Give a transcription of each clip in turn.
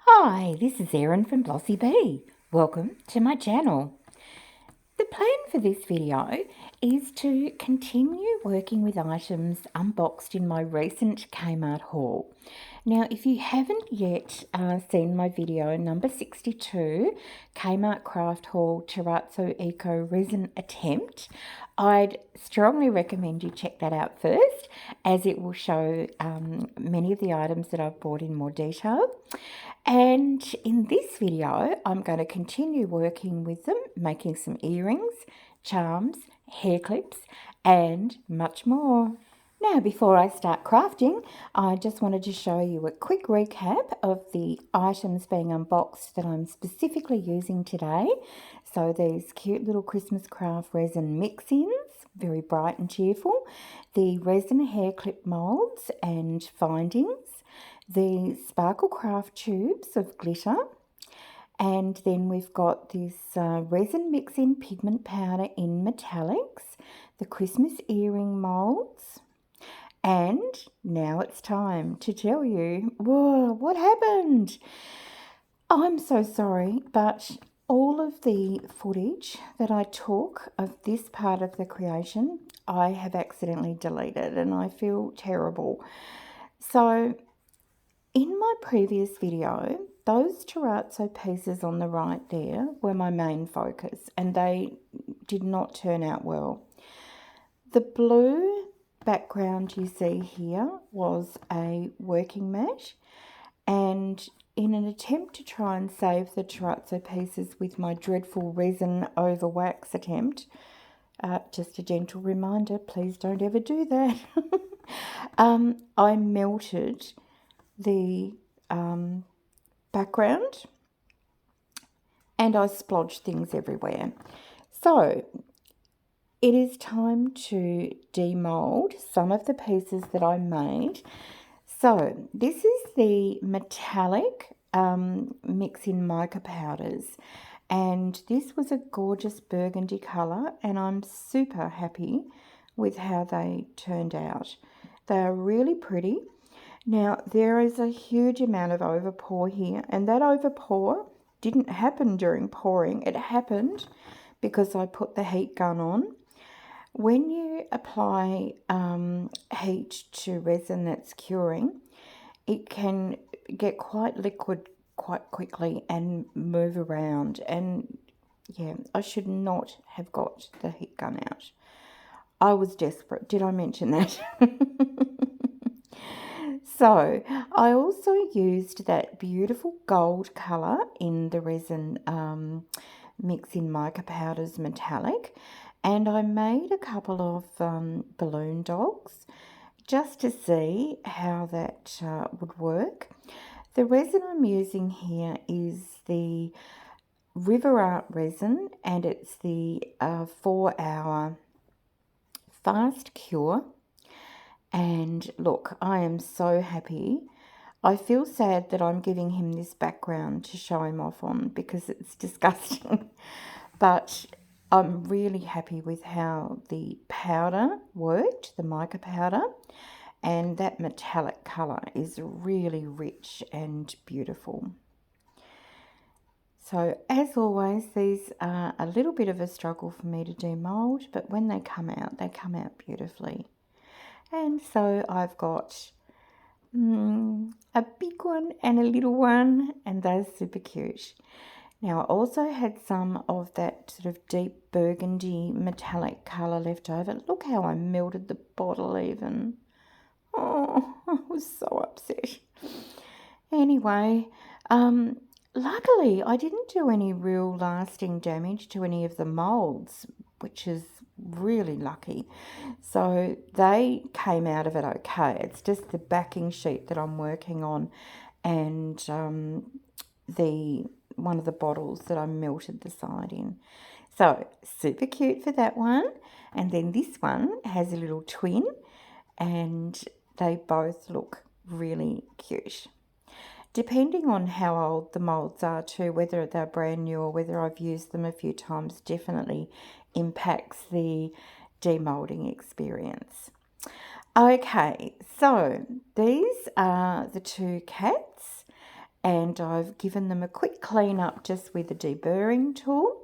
Hi, this is Erin from Blossy Bee. Welcome to my channel. The plan for this video is to continue working with items unboxed in my recent Kmart haul. Now, if you haven't yet seen my video number 62, Kmart Craft Haul Terrazzo Eco Resin Attempt, I'd strongly recommend you check that out first, as it will show many of the items that I've bought in more detail. And in this video, I'm going to continue working with them, making some earrings, charms, hair clips, and much more. Now, before I start crafting, I just wanted to show you a quick recap of the items being unboxed that I'm specifically using today. So these cute little Christmas craft resin mix-ins, very bright and cheerful, the resin hair clip molds and findings, the Sparkle Craft tubes of glitter, and then we've got this resin mix-in pigment powder in metallics, the Christmas earring molds, and now it's time to tell you, whoa, what happened? I'm so sorry, but all of the footage that I took of this part of the creation, I have accidentally deleted, and I feel terrible. So in my previous video, those terrazzo pieces on the right there were my main focus, and they did not turn out well. The blue background you see here was a working mat, and in an attempt to try and save the terrazzo pieces with my dreadful resin over wax attempt, just a gentle reminder, please don't ever do that, I melted the background and I splodged things everywhere. So it is time to demold some of the pieces that I made. So this is the metallic mix-in mica powders, and this was a gorgeous burgundy colour, and I'm super happy with how they turned out. They are really pretty. Now, there is a huge amount of overpour here, and that overpour didn't happen during pouring. It happened because I put the heat gun on. When you apply heat to resin that's curing, it can get quite liquid quite quickly and move around. And yeah, I should not have got the heat gun out. I was desperate. Did I mention that? So I also used that beautiful gold colour in the resin mix-in mica powders metallic, and I made a couple of balloon dogs just to see how that would work. The resin I'm using here is the River Art resin, and it's the 4-hour fast cure. And look, I am so happy. I feel sad that I'm giving him this background to show him off on because it's disgusting. But I'm really happy with how the powder worked, the mica powder, and that metallic colour is really rich and beautiful. So as always, these are a little bit of a struggle for me to demould, but when they come out beautifully. And so I've got a big one and a little one, and they're super cute. Now, I also had some of that sort of deep burgundy metallic colour left over. Look how I melted the bottle even. Oh, I was so upset. Anyway, luckily I didn't do any real lasting damage to any of the moulds, which is really lucky. So they came out of it okay. It's just the backing sheet that I'm working on, and one of the bottles that I melted the side in. So super cute for that one. And then this one has a little twin, and they both look really cute. Depending on how old the moulds are too, whether they're brand new or whether I've used them a few times, definitely impacts the demoulding experience. Okay, so these are the two cats, and I've given them a quick clean up just with a deburring tool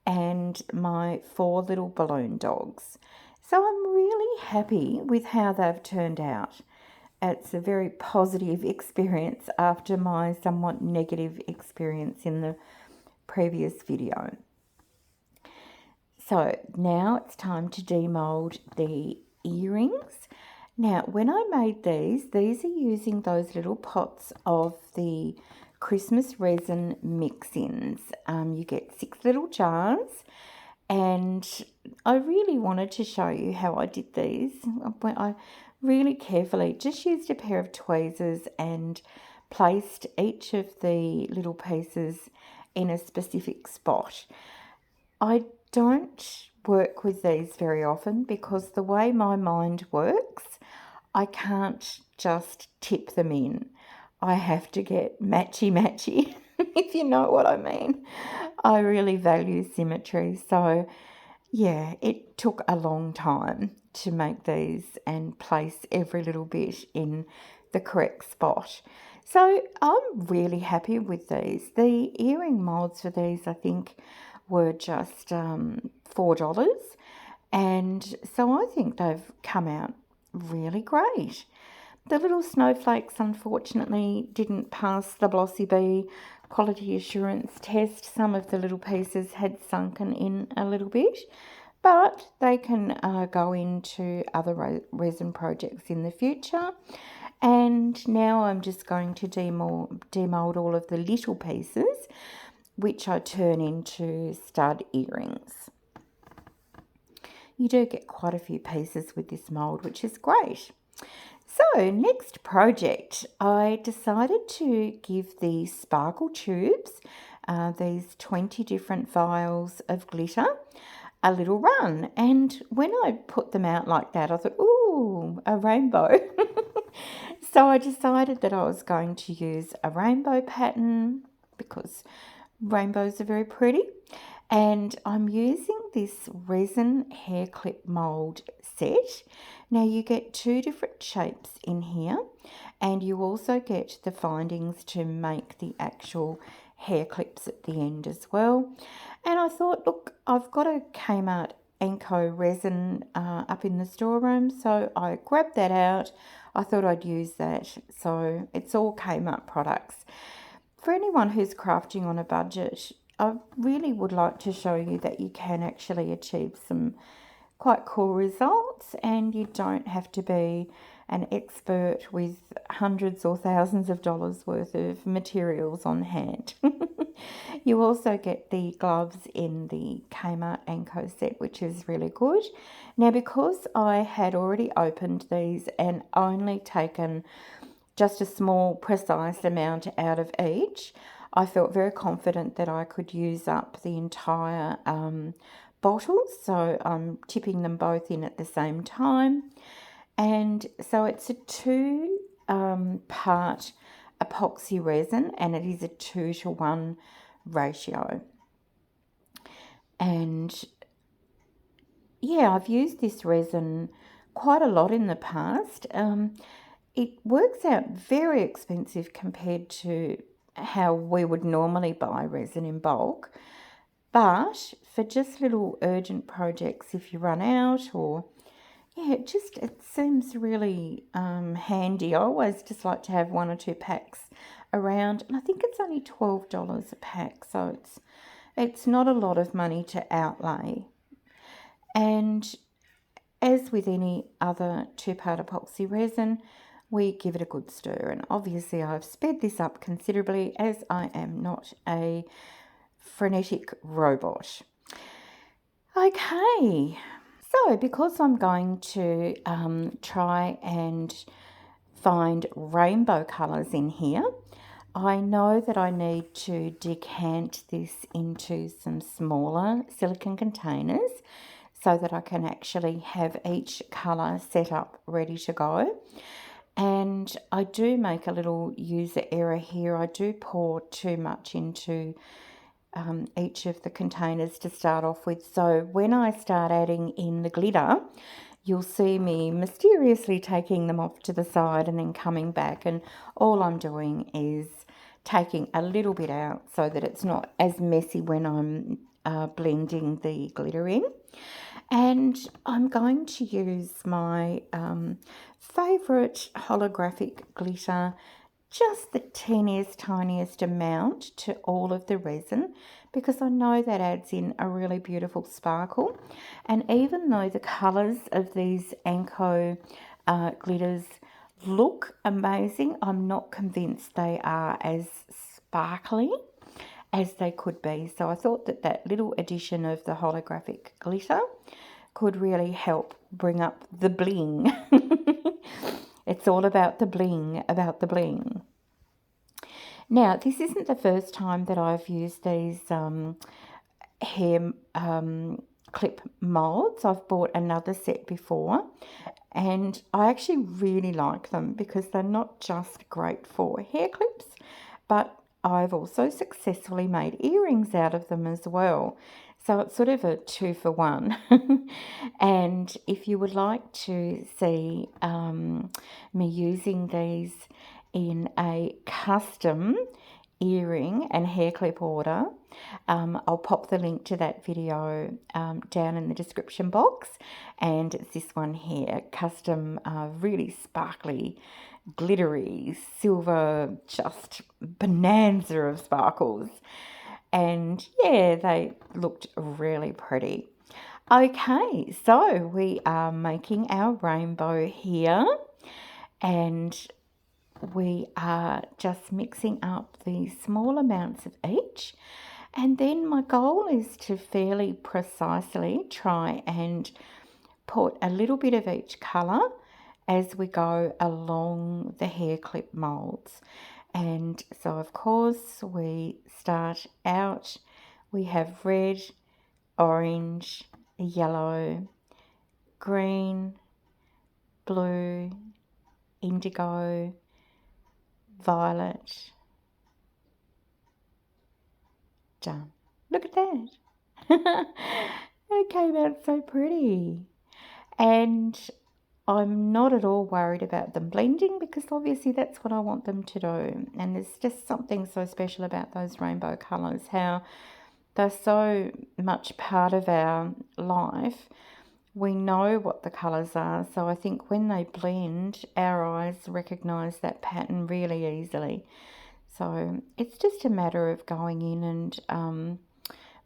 and my 4 little balloon dogs. So I'm really happy with how they've turned out. It's a very positive experience after my somewhat negative experience in the previous video. So now it's time to demold the earrings. Now, when I made these are using those little pots of the Christmas resin mix-ins. You get 6 little jars, and I really wanted to show you how I did these. I really carefully just used a pair of tweezers and placed each of the little pieces in a specific spot. I don't work with these very often because the way my mind works, I can't just tip them in. I have to get matchy, if you know what I mean. I really value symmetry, so yeah, it took a long time to make these and place every little bit in the correct spot. So I'm really happy with these. The earring molds for these, I think, were just $4. And so I think they've come out really great. The little snowflakes unfortunately didn't pass the Blossy Bee quality assurance test. Some of the little pieces had sunken in a little bit, but they can go into other resin projects in the future. And now I'm just going to demold all of the little pieces, which I turn into stud earrings. You do get quite a few pieces with this mould, which is great. So next project, I decided to give the sparkle tubes, these 20 different vials of glitter, a little run. And when I put them out like that, I thought, ooh, a rainbow. So I decided that I was going to use a rainbow pattern because rainbows are very pretty. And I'm using this resin hair clip mold set. Now you get 2 different shapes in here, and you also get the findings to make the actual hair clips at the end as well. And I thought, look, I've got a Kmart Anko resin up in the storeroom, so I grabbed that out. I thought I'd use that. So it's all Kmart products. For anyone who's crafting on a budget, I really would like to show you that you can actually achieve some quite cool results, and you don't have to be an expert with hundreds or thousands of dollars worth of materials on hand. You also get the gloves in the Kmart Anko set, which is really good. Now, because I had already opened these and only taken just a small precise amount out of each, I felt very confident that I could use up the entire bottles, so I'm tipping them both in at the same time. And so it's a 2 part epoxy resin, and it is a 2-to-1 ratio. And yeah, I've used this resin quite a lot in the past. It works out very expensive compared to how we would normally buy resin in bulk, but for just little urgent projects, if you run out, or yeah, it seems really handy. I always just like to have 1 or 2 packs around, and I think it's only $12 a pack, so it's not a lot of money to outlay. And as with any other 2-part epoxy resin, we give it a good stir. And obviously I've sped this up considerably as I am not a frenetic robot. Okay, so because I'm going to try and find rainbow colours in here, I know that I need to decant this into some smaller silicone containers so that I can actually have each colour set up ready to go. And I do make a little user error here. I do pour too much into each of the containers to start off with. So when I start adding in the glitter, you'll see me mysteriously taking them off to the side and then coming back. And all I'm doing is taking a little bit out so that it's not as messy when I'm blending the glitter in. And I'm going to use my favourite holographic glitter, just the tiniest amount to all of the resin, because I know that adds in a really beautiful sparkle. And even though the colours of these Anko glitters look amazing, I'm not convinced they are as sparkly as they could be. So I thought that that little addition of the holographic glitter could really help bring up the bling. It's all about the bling, Now, this isn't the first time that I've used these hair clip molds. I've bought another set before, and I actually really like them because they're not just great for hair clips, but I've also successfully made earrings out of them as well. So it's sort of a 2 for 1. And if you would like to see me using these in a custom earring and hair clip order, I'll pop the link to that video down in the description box. And it's this one here, custom, really sparkly, glittery, silver, just bonanza of sparkles. And yeah, they looked really pretty. Okay, so we are making our rainbow here, and we are just mixing up the small amounts of each. And then my goal is to fairly precisely try and put a little bit of each colour as we go along the hair clip molds. And so of course we start out, we have red, orange, yellow, green, blue, indigo, violet. Done. Look at that. It came out so pretty. And I'm not at all worried about them blending, because obviously that's what I want them to do. And there's just something so special about those rainbow colours, how they're so much part of our life. We know what the colours are, so I think when they blend, our eyes recognise that pattern really easily. So it's just a matter of going in and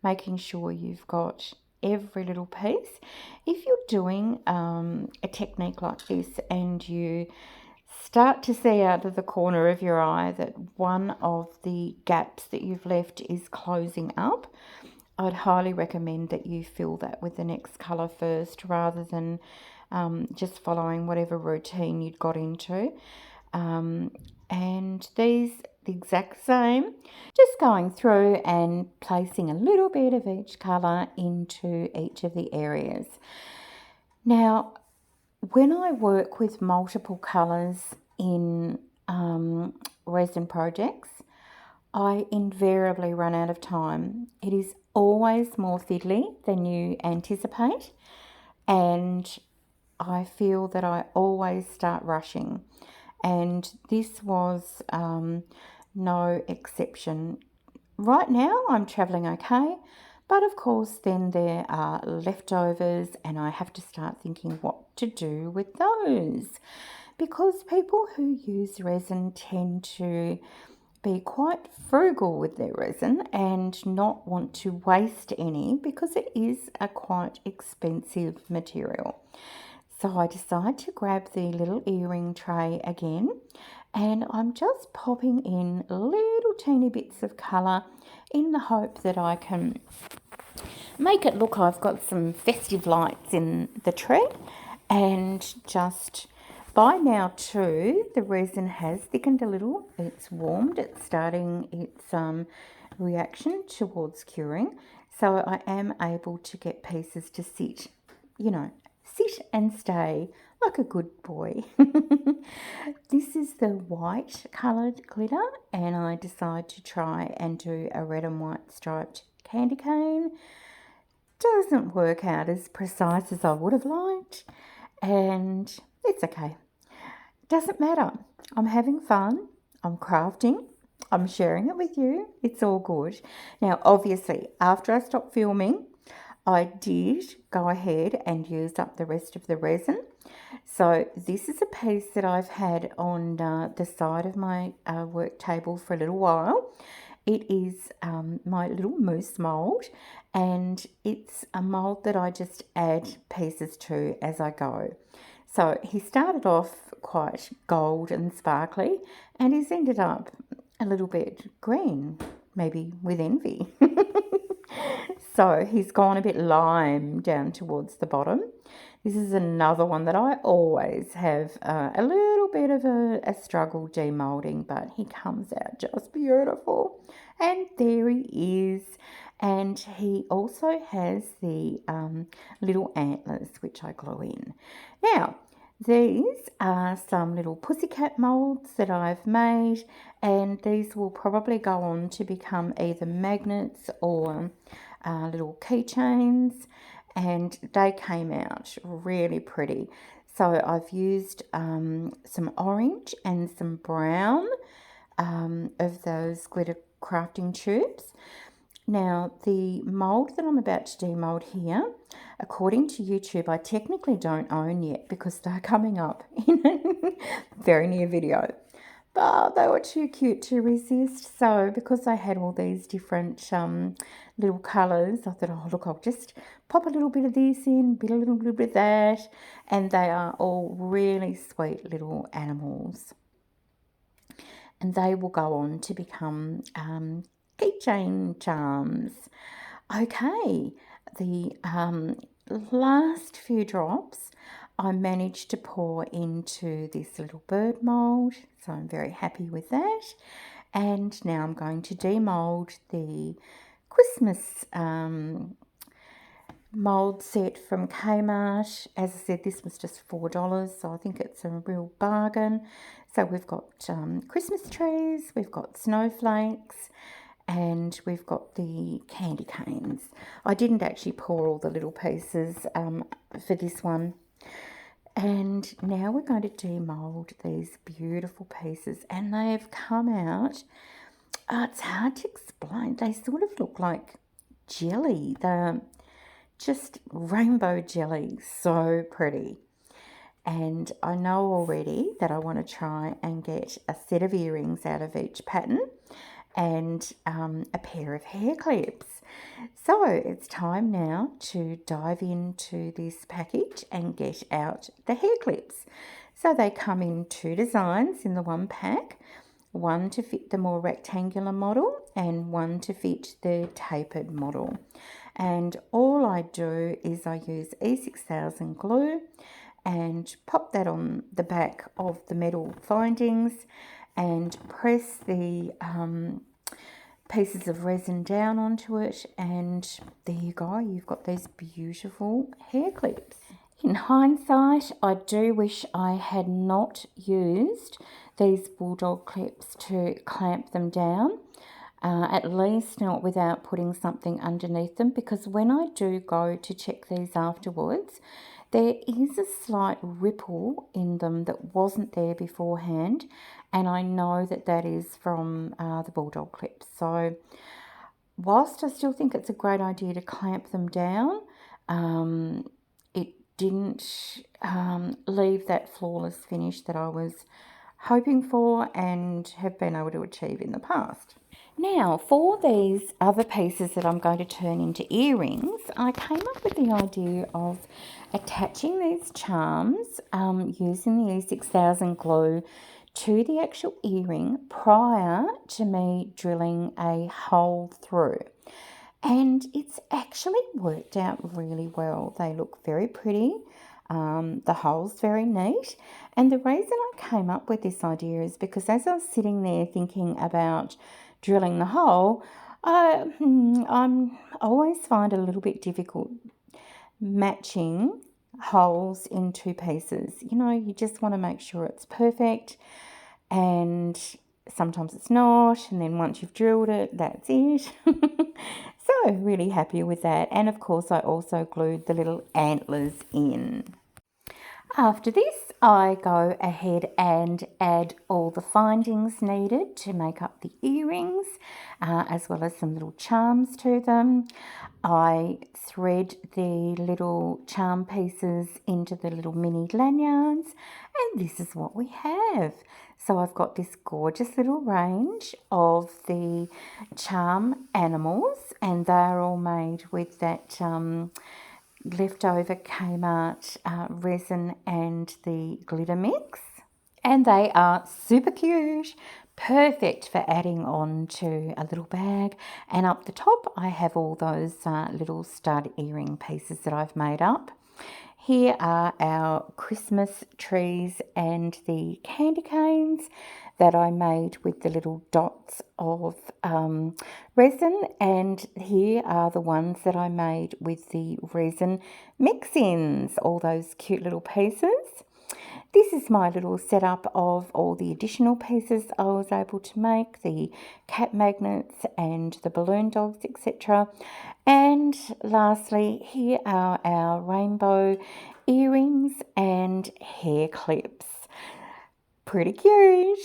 making sure you've got every little piece. If you're doing a technique like this and you start to see out of the corner of your eye that one of the gaps that you've left is closing up, I'd highly recommend that you fill that with the next colour first, rather than just following whatever routine you'd got into. And these, the exact same, just going through and placing a little bit of each colour into each of the areas. Now, when I work with multiple colours in resin projects, I invariably run out of time. It is always more fiddly than you anticipate, and I feel that I always start rushing, and this was no exception. Right now I'm travelling okay, but of course then there are leftovers and I have to start thinking what to do with those, because people who use resin tend to be quite frugal with their resin and not want to waste any, because it is a quite expensive material. So I decide to grab the little earring tray again, and I'm just popping in little teeny bits of colour in the hope that I can make it look I've got some festive lights in the tree. And just by now too, the resin has thickened a little. It's warmed. It's starting its reaction towards curing. So I am able to get pieces to sit, sit and stay like a good boy. This is the white coloured glitter, and I decide to try and do a red and white striped candy cane. Doesn't work out as precise as I would have liked, and it's okay. Doesn't matter. I'm having fun. I'm crafting. I'm sharing it with you. It's all good. Now, obviously, after I stopped filming, I did go ahead and use up the rest of the resin. So this is a piece that I've had on the side of my work table for a little while. It is my little mousse mould, and it's a mould that I just add pieces to as I go. So he started off quite gold and sparkly, and he's ended up a little bit green, maybe with envy. So he's gone a bit lime down towards the bottom. This is another one that I always have a little bit of a struggle demoulding, but he comes out just beautiful. And there he is. And he also has the little antlers, which I glue in. Now, these are some little pussycat moulds that I've made, and these will probably go on to become either magnets or little keychains, and they came out really pretty. So I've used some orange and some brown of those glitter crafting tubes. Now, the mould that I'm about to demould here, according to YouTube, I technically don't own yet because they're coming up in a very near video. But they were too cute to resist. So because I had all these different little colours, I thought, oh, look, I'll just pop a little bit of this in, a little bit of that. And they are all really sweet little animals. And they will go on to become keychain charms. Okay, the last few drops I managed to pour into this little bird mould, so I'm very happy with that. And now I'm going to demould the Christmas mould set from Kmart. As I said, this was just $4, so I think it's a real bargain. So we've got Christmas trees, we've got snowflakes, and we've got the candy canes. I didn't actually pour all the little pieces for this one. And now we're going to demould these beautiful pieces, and they have come out. It's hard to explain. They sort of look like jelly. They're just rainbow jelly, so pretty. And I know already that I want to try and get a set of earrings out of each pattern and a pair of hair clips. So it's time now to dive into this package and get out the hair clips. So they come in two designs in the one pack, one to fit the more rectangular model and one to fit the tapered model. And all I do is I use E6000 glue and pop that on the back of the metal findings and press the pieces of resin down onto it, and there you go, you've got these beautiful hair clips. In hindsight, I do wish I had not used these bulldog clips to clamp them down, at least not without putting something underneath them, because when I do go to check these afterwards, there is a slight ripple in them that wasn't there beforehand, and I know that that is from the bulldog clips. So whilst I still think it's a great idea to clamp them down, it didn't leave that flawless finish that I was hoping for and have been able to achieve in the past. Now, for these other pieces that I'm going to turn into earrings, I came up with the idea of attaching these charms using the E6000 glue to the actual earring prior to me drilling a hole through. And it's actually worked out really well. They look very pretty. The hole's very neat. And the reason I came up with this idea is because as I was sitting there thinking about drilling the hole, I always find it a little bit difficult matching holes in two pieces. You know, you just want to make sure it's perfect, and sometimes it's not, and then once you've drilled it, that's it. So really happy with that. And of course I also glued the little antlers in. After this, I go ahead and add all the findings needed to make up the earrings, as well as some little charms to them. I thread the little charm pieces into the little mini lanyards, and this is what we have. So I've got this gorgeous little range of the charm animals, and they're all made with that leftover Kmart resin and the glitter mix. And they are super cute, perfect for adding on to a little bag. And up the top I have all those little stud earring pieces that I've made up. Here are our Christmas trees and the candy canes that I made with the little dots of resin, and here are the ones that I made with the resin mix-ins, all those cute little pieces. This is my little setup of all the additional pieces I was able to make, the cat magnets and the balloon dogs, etc. And lastly, here are our rainbow earrings and hair clips. Pretty cute.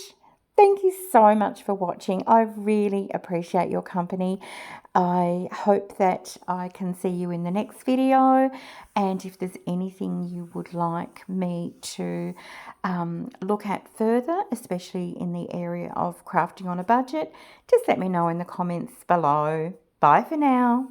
Thank you so much for watching. I really appreciate your company. I hope that I can see you in the next video, and if there's anything you would like me to look at further, especially in the area of crafting on a budget, just let me know in the comments below. Bye for now.